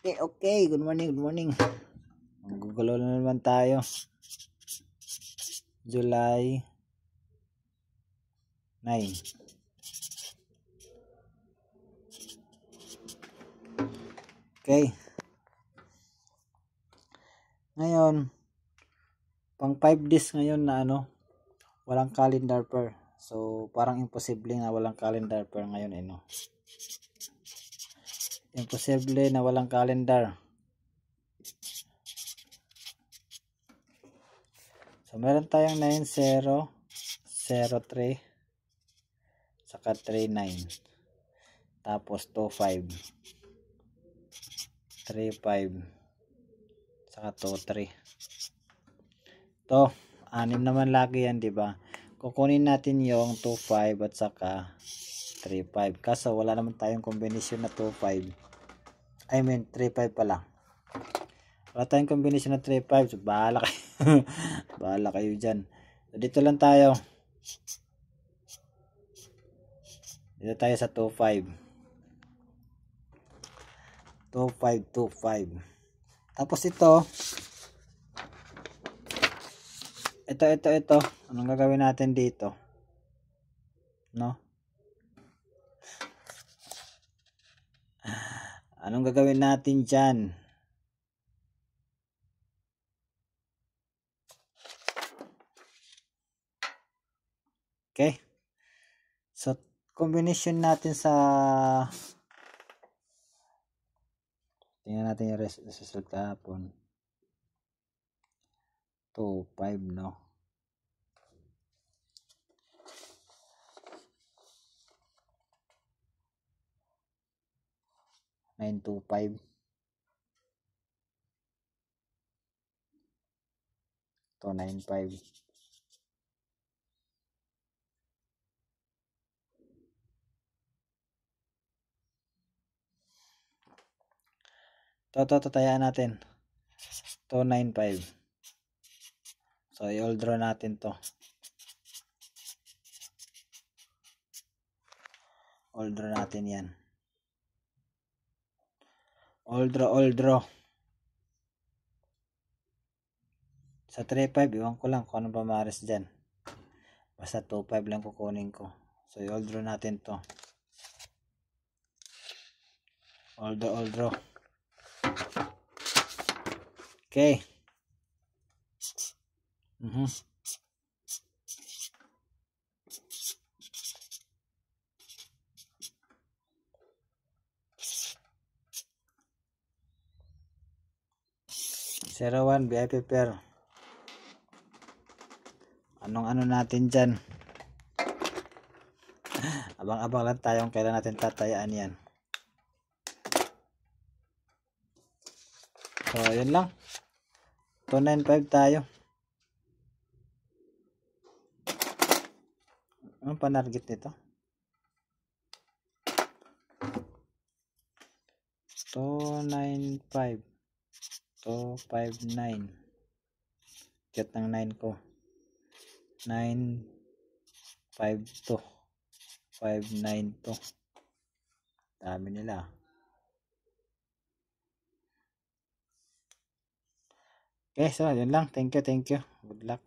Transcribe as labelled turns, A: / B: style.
A: Okay. Good morning, good morning. Magugulo na naman tayo. July 9. Okay. Ngayon, pang 5 days ngayon na walang calendar per. So, parang imposible na walang calendar per ngayon Imposible na walang calendar. So, meron tayong 9003 saka 39. Tapos 25 35 saka 23. To, 6 naman lagi yan, 'di ba? Kukunin natin yung 25 at saka 35. Kaso wala naman tayong kombinasyon na 25. I mean 35 pala. Wala tayong kombinasyon na 35. So, bahala kayo. Bahala kayo dyan. So, dito lang tayo. Dito tayo sa 25. 2525. Tapos ito. Ito. Anong gagawin natin dito? No? Anong gagawin natin dyan? Okay. So, combination natin sa tingnan natin yung result kahapon. 2-5, no? Nine 2-5. To 9-5. Tayaan natin. 2-9-5. So, i-all draw natin to. All draw natin yan. All draw. Sa 3-5, iwan ko lang kung anong pamares dyan. Basta 2-5 lang kukunin ko. So, i-all draw natin to. All draw. Okay. 01 VIP pair. Anong natin dyan? Abang-abang lang tayong kailan natin tatayaan yan. So, yun lang. 295 tayo. Anong panarget nito? 295 259. Cut ng 9 ko. 952 592. Dami nila. Okay, so yun lang. Thank you. Good luck.